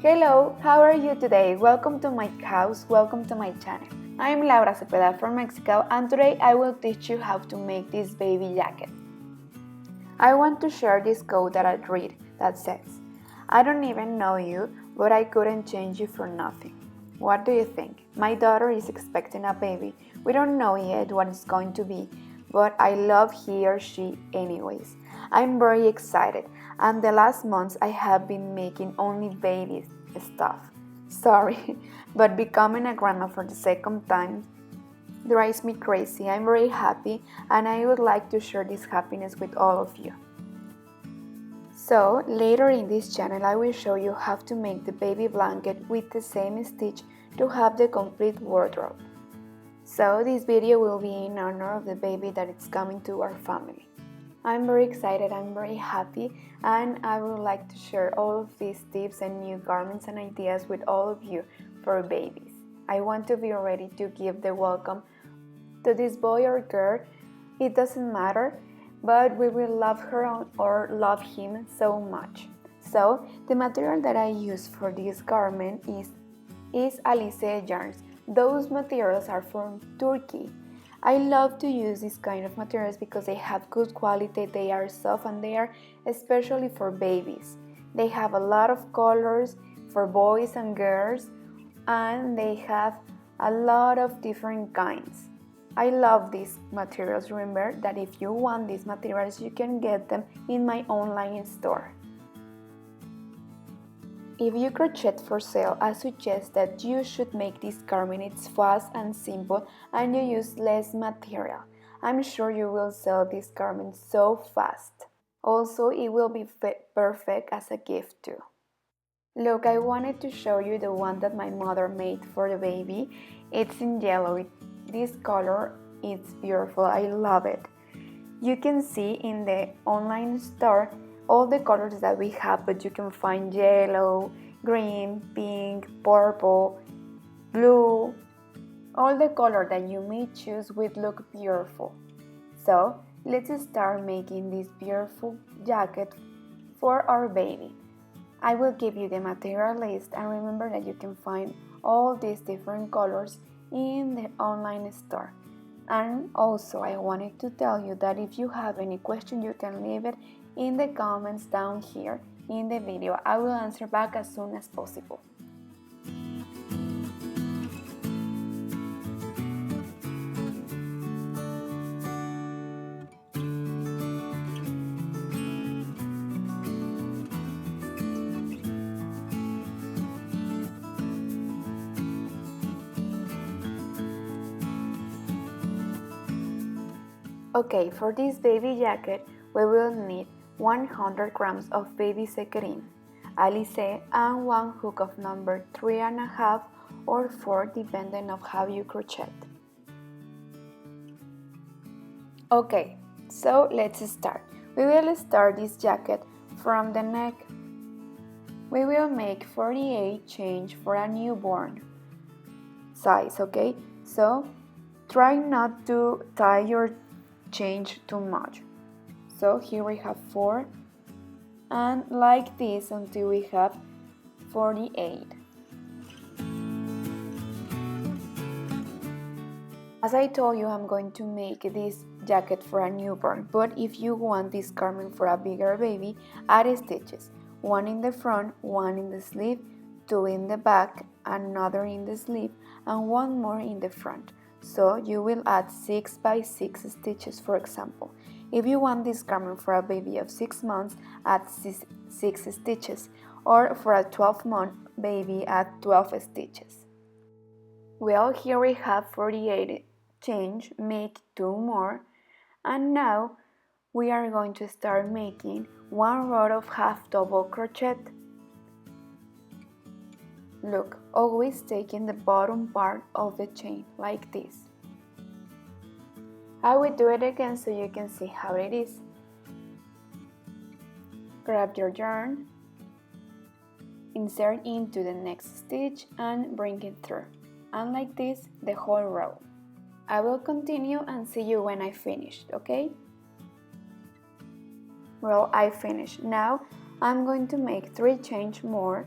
Hello, how are you today? Welcome to my house, welcome to my channel. I am Laura Cepeda from Mexico and today I will teach you how to make this baby jacket. I want to share this quote that I read that says, "I don't even know you, but I couldn't change you for nothing." What do you think? My daughter is expecting a baby. We don't know yet what it's going to be, but I love he or she anyways. I'm very excited, and the last months I have been making only baby stuff. Sorry, but becoming a grandma for the second time drives me crazy. I'm very happy, and I would like to share this happiness with all of you. So, later in this channel I will show you how to make the baby blanket with the same stitch to have the complete wardrobe. So, this video will be in honor of the baby that is coming to our family. I'm very excited, I'm very happy, and I would like to share all of these tips and new garments and ideas with all of you for babies. I want to be ready to give the welcome to this boy or girl. It doesn't matter, but we will love her or love him so much. So, the material that I use for this garment is Alice yarns. Those materials are from Turkey. I love to use this kind of materials because they have good quality, they are soft, and they are especially for babies. They have a lot of colors for boys and girls, and they have a lot of different kinds. I love these materials. Remember that if you want these materials, you can get them in my online store. If you crochet for sale, I suggest that you should make this garment. It's fast and simple and you use less material. I'm sure you will sell this garment so fast. Also, it will be perfect as a gift too. Look, I wanted to show you the one that my mother made for the baby. It's in yellow. This color is beautiful. I love it. You can see in the online store all the colors that we have, but you can find yellow, green, pink, purple, blue. All the color that you may choose will look beautiful. So let's start making this beautiful jacket for our baby. I will give you the material list, and remember that you can find all these different colors in the online store. And also I wanted to tell you that if you have any question, you can leave it in the comments down here in the video. I will answer back as soon as possible. Okay, for this baby jacket, we will need 100 grams of baby skein, Alice, and one hook of number 3.5 or 4 depending on how you crochet. Okay, so let's start. We will start this jacket from the neck. We will make 48 chains for a newborn size, okay? So try not to tie your change too much. So here we have 4, and like this until we have 48. As I told you, I'm going to make this jacket for a newborn, but if you want this garment for a bigger baby, add stitches. 1 in the front, 1 in the sleeve, 2 in the back, another in the sleeve, and 1 more in the front. So you will add 6 by 6 stitches, for example. If you want this garment for a baby of 6 months, add 6 stitches, or for a 12-month baby, add 12 stitches. Well, here we have 48 chains, make 2 more, and now we are going to start making 1 row of half double crochet. Look, always taking the bottom part of the chain, like this. I will do it again so you can see how it is. Grab your yarn, insert into the next stitch and bring it through, and like this the whole row. I will continue and see you when I finished, okay? Well, I finished. Now I'm going to make 3 chains more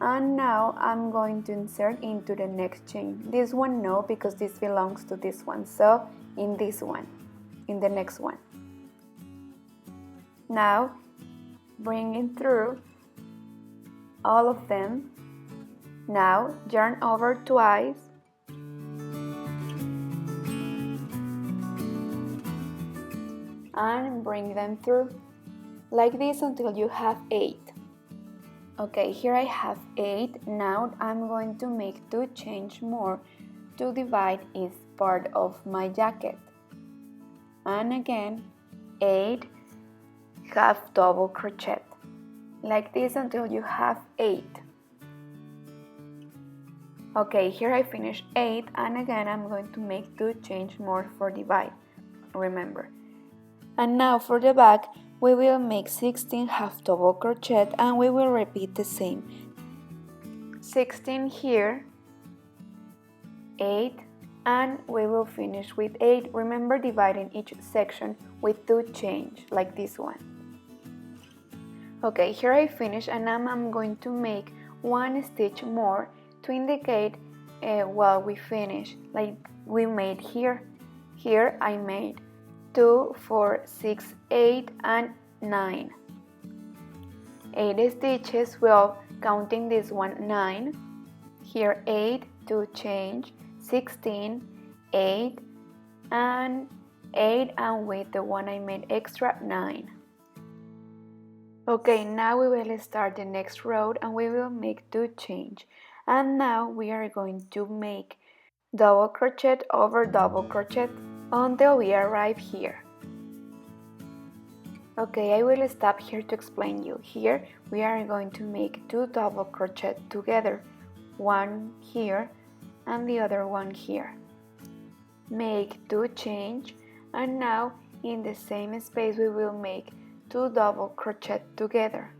And now I'm going to insert into the next chain. This one no, because this belongs to this one, so in this one, in the next one. Now bring it through all of them. Now yarn over twice and bring them through like this until you have 8. Okay, here I have 8. Now I'm going to make 2 chains more to divide each part of my jacket. And again, 8 half double crochet like this until you have 8. Okay, here I finished 8, and again I'm going to make 2 chains more for divide, remember. And now for the back we will make 16 half double crochet and we will repeat the same. 16 here, 8, and we will finish with 8. Remember dividing each section with 2 chains like this one. Okay, here I finish, and now I'm going to make 1 stitch more to indicate while we finish, like we made here. Here I made 2, 4, 6, 8 and 9. 8 stitches, well, counting this one 9. Here 8, 2 change, 16, 8 and 8, and with the one I made extra 9. Okay, now we will start the next row and we will make 2 change. And now we are going to make double crochet over double crochet until we arrive here. Okay, I will stop here to explain you. Here we are going to make 2 double crochet together, one here and the other one here. Make 2 change, and now in the same space we will make 2 double crochet together.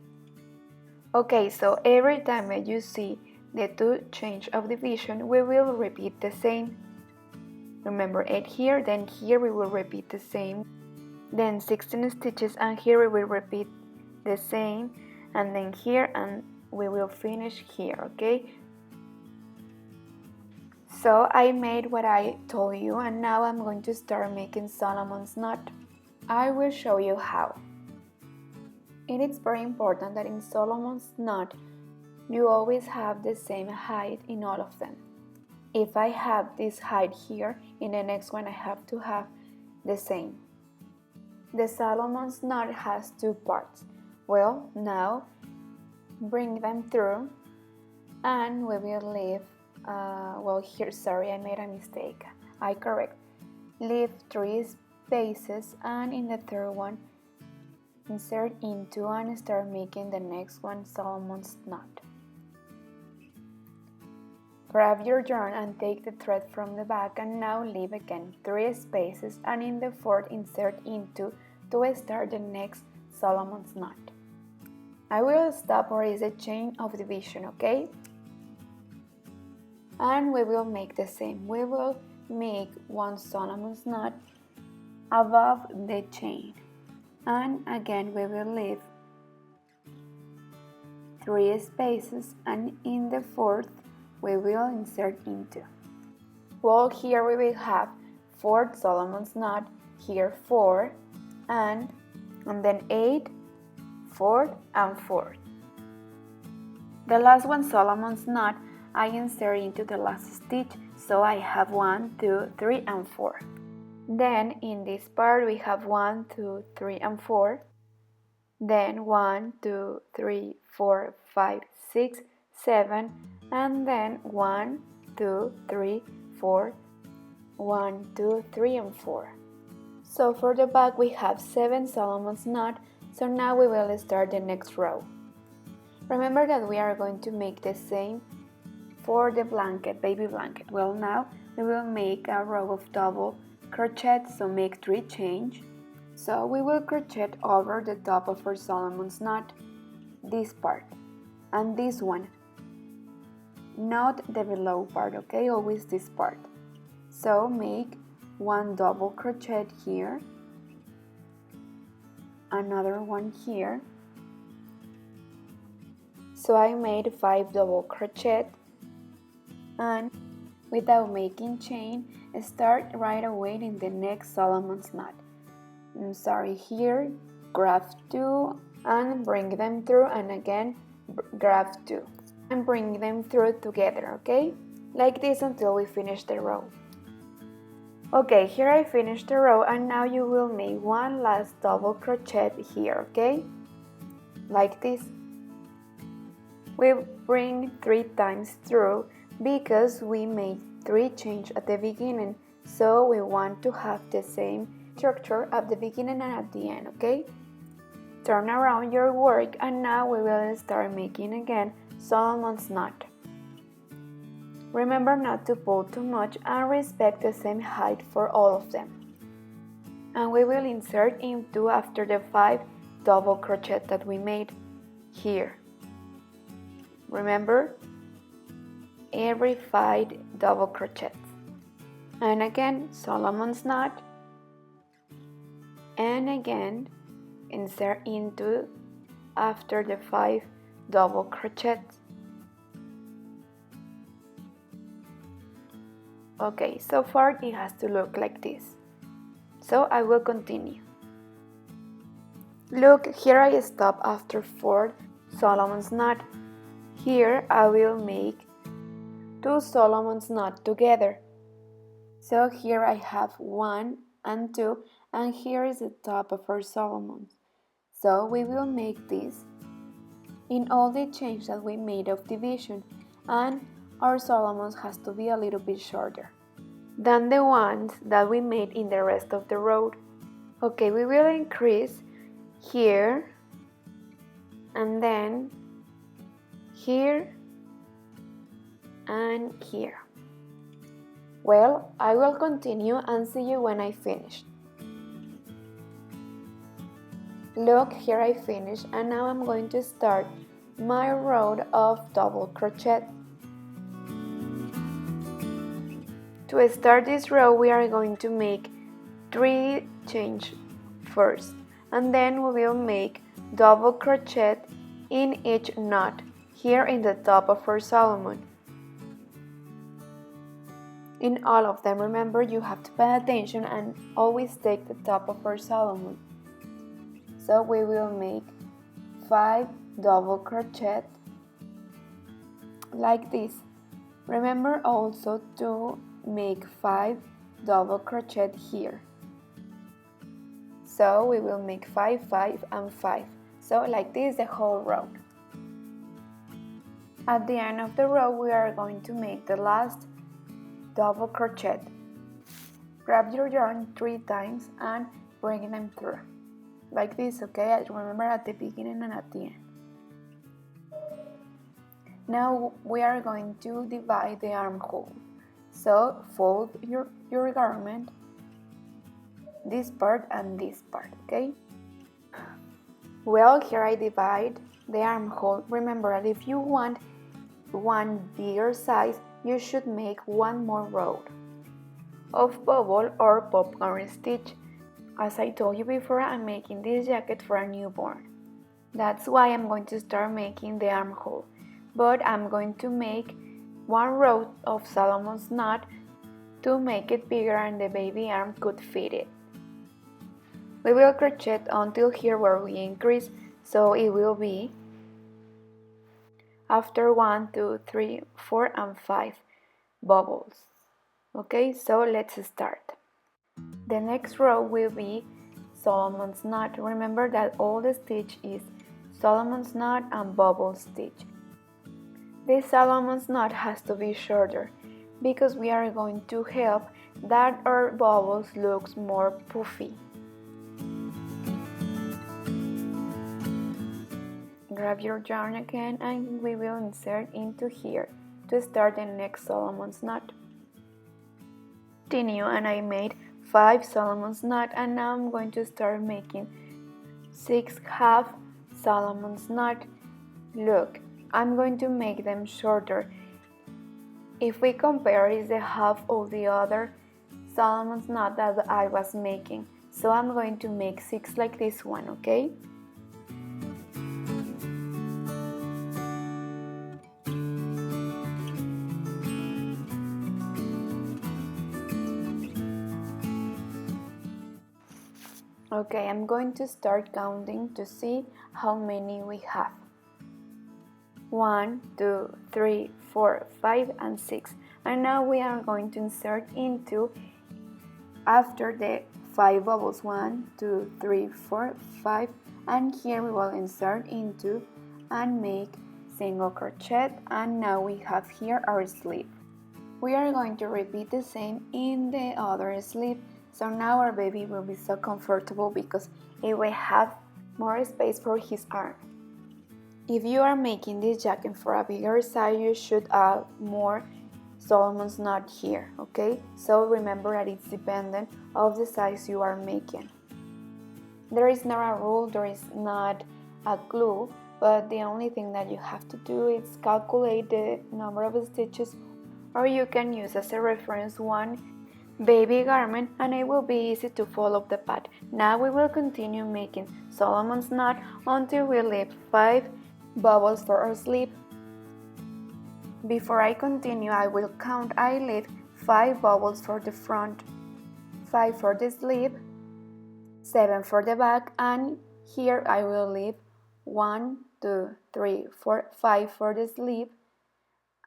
Okay, so every time that you see the 2 change of division, we will repeat the same. Remember 8 here, then here we will repeat the same, then 16 stitches, and here we will repeat the same, and then here, and we will finish here, okay? So I made what I told you, and now I'm going to start making Solomon's knot. I will show you how. It is very important that in Solomon's knot you always have the same height in all of them. If I have this height here, in the next one I have to have the same. The Solomon's knot has 2 parts. Well, now bring them through and we will leave, well here, sorry, I made a mistake. I correct. Leave 3 spaces, and in the third one insert into and start making the next one Solomon's knot. Grab your yarn and take the thread from the back, and now leave again 3 spaces, and in the fourth insert into to start the next Solomon's knot. I will stop where is a chain of division, okay? And we will make the same. We will make 1 Solomon's knot above the chain, and again we will leave 3 spaces, and in the fourth we will insert into. Well, here we will have 4 Solomon's knot, here 4, and then 8, 4 and 4. The last one Solomon's knot I insert into the last stitch, so I have 1, 2, 3 and 4. Then in this part we have 1, 2, 3 and 4. Then 1, 2, 3, 4, 5, 6, 7, and then 1, 2, 3, 4, 1, 2, 3 and 4. So for the back we have 7 Solomon's knot, so now we will start the next row. Remember that we are going to make the same for the blanket, baby blanket. Well, now we will make a row of double crochet, so make 3 change. So we will crochet over the top of our Solomon's knot, this part, and this one, not the below part, okay, always this part. So make 1 double crochet here, another one here, So I made 5 double crochet, and without making chain, start right away in the next Solomon's knot. Here, grab 2 and bring them through, and again grab 2 and bring them through together, okay? Like this until we finish the row. Okay, here I finished the row, and now you will make one last double crochet here, okay? Like this. We bring 3 times through because we made 3 chains at the beginning, so we want to have the same structure at the beginning and at the end, okay? Turn around your work, and now we will start making again Solomon's knot. Remember not to pull too much and respect the same height for all of them. And we will insert into after the 5 double crochet that we made here. Remember, every 5 double crochets. And again, Solomon's knot. And again, insert into after the 5 double crochets. Okay, so far it has to look like this. So I will continue. Look, here I stop after 4 Solomon's knot. Here I will make 2 Solomon's knot together. So here I have 1 and 2, and here is the top of our Solomon's. So we will make this in all the chains that we made of division, and our Solomon's has to be a little bit shorter than the ones that we made in the rest of the row. Okay, we will increase here, and then here and here. Well, I will continue and see you when I finish. Look, here I finished, and now I'm going to start my row of double crochet. To start this row, we are going to make 3 chains first, and then we will make double crochet in each knot here in the top of our Solomon. In all of them, remember, you have to pay attention and always take the top of our Solomon. So we will make 5 double crochet like this. Remember also to make 5 double crochet here. So we will make 5, 5 and 5. So like this the whole row. At the end of the row, we are going to make the last double crochet. Grab your yarn 3 times and bring them through. Like this, okay? Remember, at the beginning and at the end. Now we are going to divide the armhole. So fold your garment, this part and this part, okay? Well, here I divide the armhole. Remember that if you want one bigger size, you should make one more row of bubble or popcorn stitch. As I told you before, I'm making this jacket for a newborn. That's why I'm going to start making the armhole. But I'm going to make one row of Solomon's knot to make it bigger and the baby arm could fit it. We will crochet until here where we increase, so it will be after 1, 2, 3, 4 and 5 bubbles. Okay, so let's start. The next row will be Solomon's knot. Remember that all the stitch is Solomon's knot and bubble stitch. This Solomon's knot has to be shorter because we are going to help that our bubbles looks more puffy. Grab your yarn again and we will insert into here to start the next Solomon's knot. Continue, and I made 5 Solomon's knot, and now I'm going to start making 6 half Solomon's knot. Look, I'm going to make them shorter. If we compare, it's the half of the other Solomon's knot that I was making. So I'm going to make 6 like this one, okay? Okay, I'm going to start counting to see how many we have. 1, 2, 3, 4, 5, and 6. And now we are going to insert into after the 5 bubbles. 1, 2, 3, 4, 5, and here we will insert into and make single crochet, and now we have here our sleeve. We are going to repeat the same in the other sleeve, so now our baby will be so comfortable because it will have more space for his arm. If you are making this jacket for a bigger size, you should add more Solomon's knot here, okay? So remember that it's dependent of the size you are making. There is not a rule, there is not a clue, but the only thing that you have to do is calculate the number of stitches, or you can use as a reference one baby garment and it will be easy to follow the path. Now we will continue making Solomon's knot until we leave 5 bubbles for our sleeve. Before I continue, I will count. I leave 5 bubbles for the front, 5 for the sleeve, 7 for the back, and here I will leave 1, 2, 3, 4, 5 for the sleeve.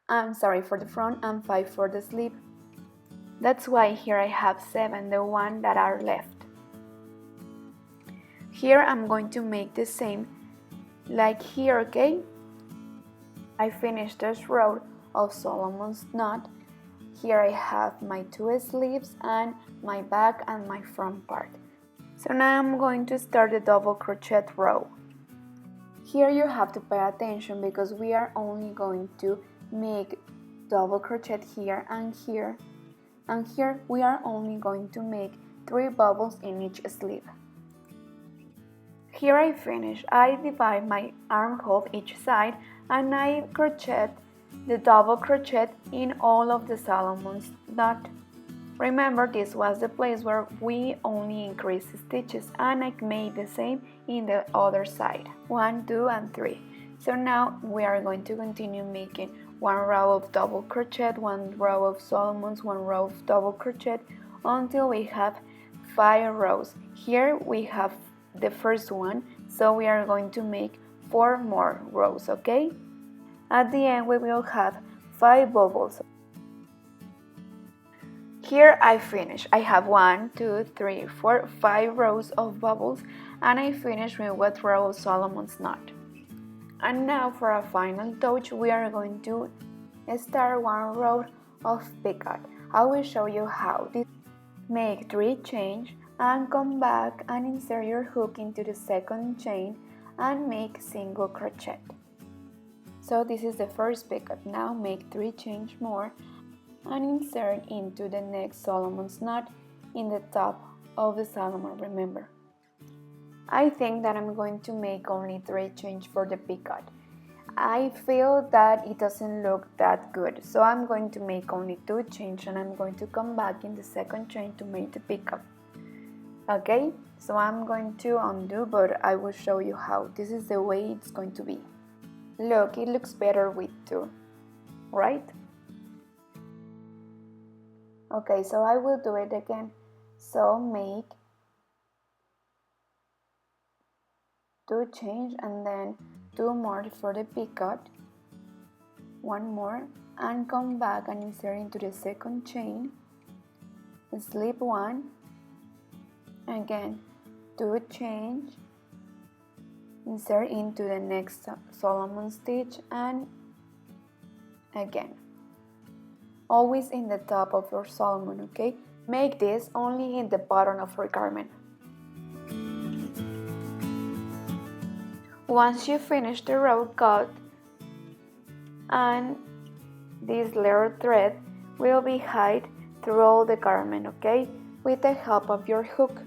For the front, and 5 for the sleeve. That's why here I have 7, the one that are left. Here I'm going to make the same like here, okay? I finished this row of Solomon's knot. Here I have my 2 sleeves and my back and my front part. So now I'm going to start the double crochet row. Here you have to pay attention because we are only going to make double crochet here and here. And here we are only going to make 3 bubbles in each sleeve. Here I finish. I divide my armhole each side and I crochet the double crochet in all of the Solomon's knot. Remember, this was the place where we only increased stitches, and I made the same in the other side. 1, 2, and 3. So now we are going to continue making 1 row of double crochet, 1 row of Solomon's, 1 row of double crochet until we have 5 rows. Here we have the first one, so we are going to make 4 more rows, okay? At the end we will have 5 bubbles. Here I finish. I have 1, 2, 3, 4, 5 rows of bubbles, and I finish with 1 row of Solomon's knot. And now for a final touch, we are going to start 1 row of picot. I will show you how. Make 3 chains and come back and insert your hook into the second chain and make single crochet. So this is the first picot. Now make 3 chains more and insert into the next Solomon's knot in the top of the Solomon, remember. I think that I'm going to make only 3 chains for the picot. I feel that it doesn't look that good, so I'm going to make only 2 chains and I'm going to come back in the second chain to make the picot. Okay, so I'm going to undo, but I will show you how. This is the way it's going to be. Look, it looks better with 2, right? Okay, so I will do it again. So make 2 chains and then 2 more for the picot, 1 more, and come back and insert into the second chain, slip 1, again 2 chains, insert into the next Solomon stitch, and again. Always in the top of your Solomon, okay? Make this only in the bottom of your garment. Once you finish the row, cut, and this little thread will be hid through all the garment, okay? With the help of your hook.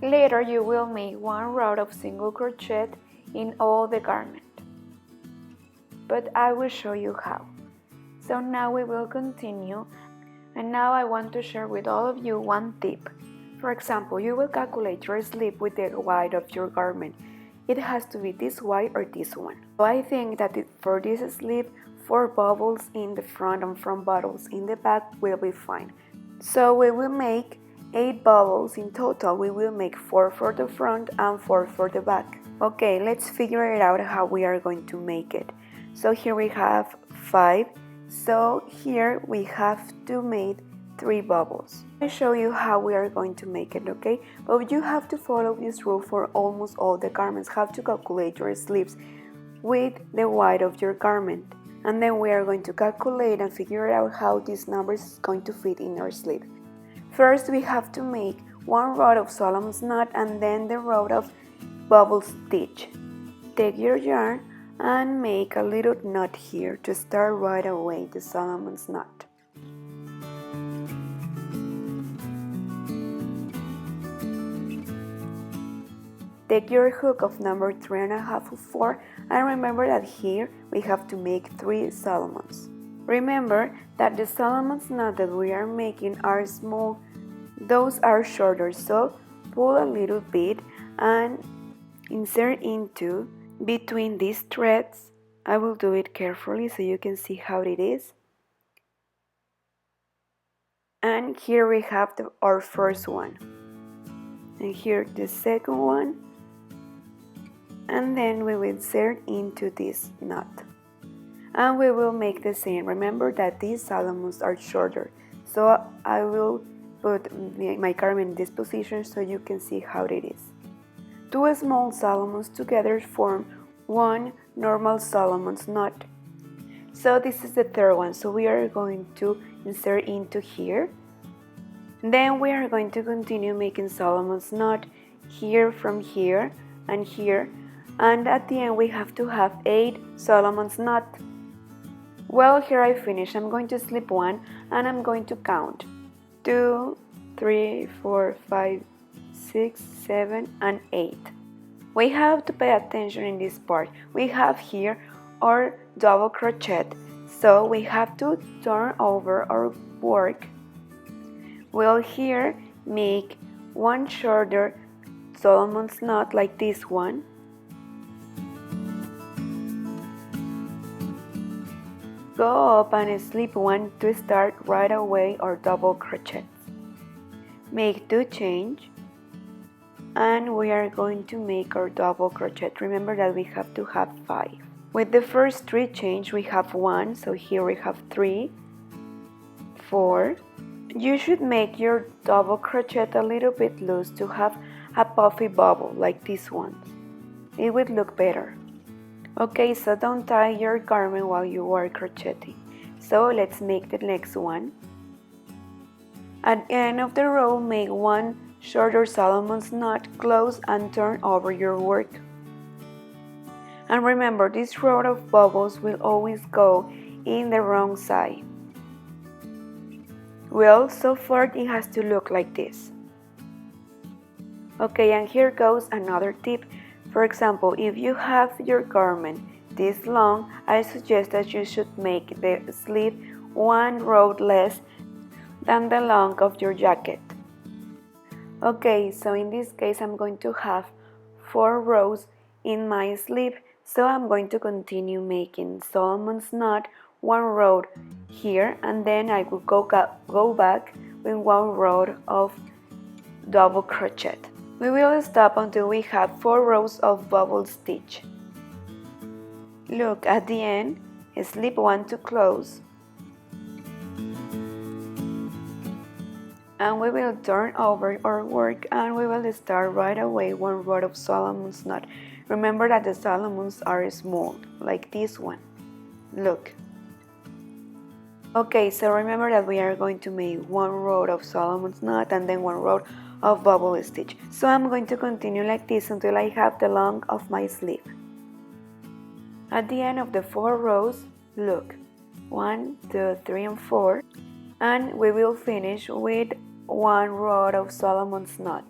Later you will make 1 row of single crochet in all the garment. But I will show you how. So now we will continue, and now I want to share with all of you 1 tip. For example, you will calculate your sleeve with the width of your garment. It has to be this wide or this one. So I think that for this sleeve, 4 bubbles in the front and 4 bubbles in the back will be fine. So we will make 8 bubbles in total. We will make 4 for the front and 4 for the back. Okay, let's figure it out how we are going to make it. So here we have 5, so here we have to make 3 bubbles. I'll show you how we are going to make it, okay? But you have to follow this rule for almost all the garments. Have to calculate your sleeves with the width of your garment. And then we are going to calculate and figure out how this number is going to fit in our sleeve. First, we have to make 1 row of Solomon's knot and then the row of bubble stitch. Take your yarn and make a little knot here to start right away the Solomon's knot. Take your hook of number 3.5 of 4 and remember that here we have to make 3 Solomons. Remember that the Solomon's knot that we are making are small, those are shorter, so pull a little bit and insert into between these threads. I will do it carefully so you can see how it is. And here we have our first one. And here the second one. And then we will insert into this knot. And we will make the same. Remember that these Solomons are shorter. So I will put my garment in this position so you can see how it is. 2 small Solomons together form 1 normal Solomon's knot. So this is the third one. So we are going to insert into here. Then we are going to continue making Solomon's knot here, from here and here. And at the end we have to have 8 Solomon's knot. Well, here I finish. I'm going to slip 1 and I'm going to count 2, 3, 4, 5, 6, 7 and 8. We have to pay attention in this part. We have here our double crochet, so we have to turn over our work. We'll here make 1 shorter Solomon's knot like this one. Go up and slip 1 to start right away our double crochet. Make 2 change and we are going to make our double crochet. Remember that we have to have 5. With the first 3 change we have 1, so here we have 3, 4. You should make your double crochet a little bit loose to have a puffy bubble like this one. It would look better. Okay, so don't tie your garment while you are crocheting. So let's make the next one. At the end of the row, make 1 shorter Solomon's knot, close and turn over your work. And remember, this row of bubbles will always go in the wrong side. Well, so far it has to look like this. Okay, and here goes another tip. For example, if you have your garment this long, I suggest that you should make the sleeve 1 row less than the length of your jacket. Okay, so in this case I'm going to have 4 rows in my sleeve, so I'm going to continue making Solomon's knot 1 row here, and then I will go back with 1 row of double crochet. We will stop until we have 4 rows of bubble stitch. Look, at the end, slip 1 to close. And we will turn over our work and we will start right away 1 row of Solomon's knot. Remember that the Solomons are small, like this one. Look. Okay, so remember that we are going to make 1 row of Solomon's knot and then 1 row of bubble stitch. So I'm going to continue like this until I have the length of my sleeve. At the end of the 4 rows, look, 1, 2, 3 and 4, and we will finish with 1 row of Solomon's knot.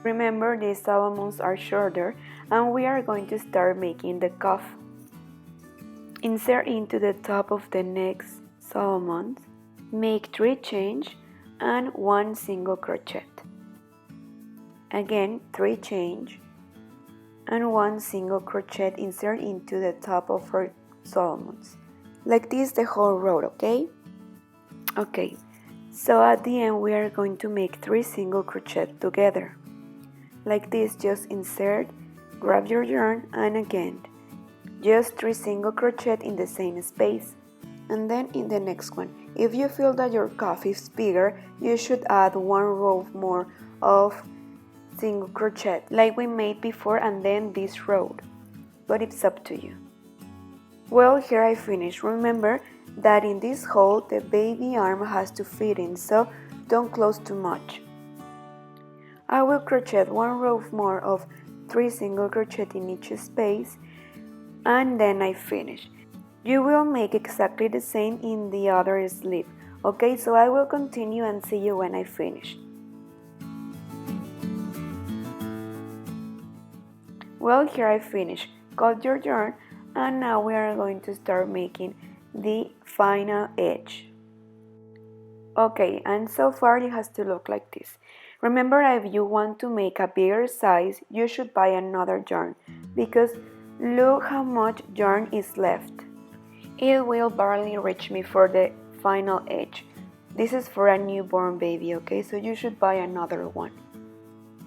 Remember, these Solomons are shorter and we are going to start making the cuff. Insert into the top of the next Solomon, make 3 change and 1 single crochet. Again, 3 change and 1 single crochet, insert into the top of our Solomons. Like this the whole row, okay? Okay, So at the end we are going to make 3 single crochet together. Like this, just insert, grab your yarn and again, just 3 single crochet in the same space. And then in the next one, if you feel that your cuff is bigger, you should add 1 row more of single crochet like we made before and then this row, but it's up to you. Well, here I finished. Remember that in this hole the baby arm has to fit in, so don't close too much. I will crochet 1 row more of 3 single crochet in each space and then I finish. You will make exactly the same in the other sleeve. Okay, so I will continue and see you when I finish. Well, here I finished. Cut your yarn and now we are going to start making the final edge. Okay, and so far it has to look like this. Remember, if you want to make a bigger size, you should buy another yarn because look how much yarn is left. It will barely reach me for the final edge. This is for a newborn baby, okay? So you should buy another one.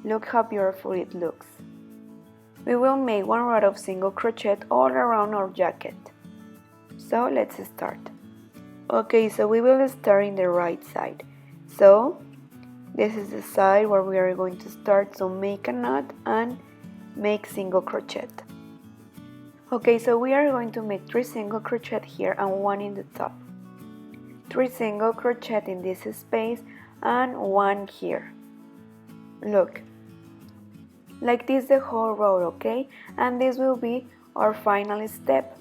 Look how beautiful it looks. We will make 1 row of single crochet all around our jacket. So let's start. Okay, so we will start in the right side. So this is the side where we are going to start, so make a knot and make single crochet. Okay, so we are going to make 3 single crochet here and 1 in the top. 3 single crochet in this space and 1 here. Look, like this the whole row, okay? And this will be our final step.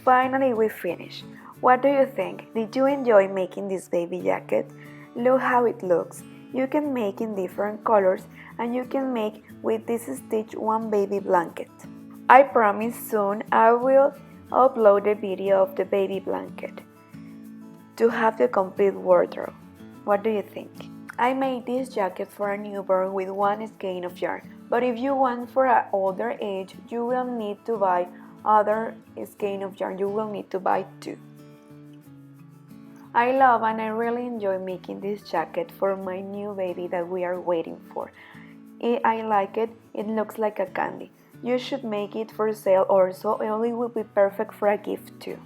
Finally we finish. What do you think? Did you enjoy making this baby jacket? Look how it looks. You can make in different colors and you can make with this stitch 1 baby blanket. I promise soon I will upload the video of the baby blanket to have the complete wardrobe. What do you think? I made this jacket for a newborn with 1 skein of yarn, but if you want for an older age, you will need to buy other skein of yarn. You will need to buy 2. I love and I really enjoy making this jacket for my new baby that we are waiting for. I like it. It looks like a candy. You should make it for sale also. It will be perfect for a gift too.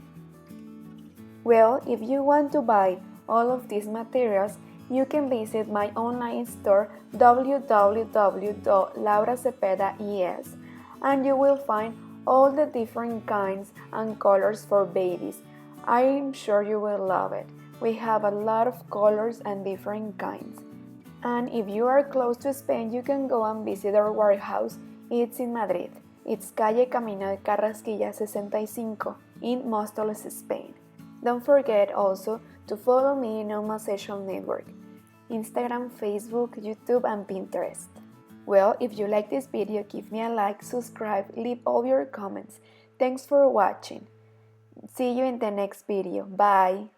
Well, if you want to buy all of these materials, you can visit my online store www.lauracepeda.es and you will find all the different kinds and colors for babies. I'm sure you will love it. We have a lot of colors and different kinds. And if you are close to Spain, you can go and visit our warehouse. It's in Madrid. It's Calle Camino de Carrasquilla 65 in Móstoles, Spain. Don't forget also to follow me in all my social network, Instagram, Facebook, YouTube and Pinterest. Well, if you like this video, give me a like, subscribe, leave all your comments. Thanks for watching. See you in the next video. Bye!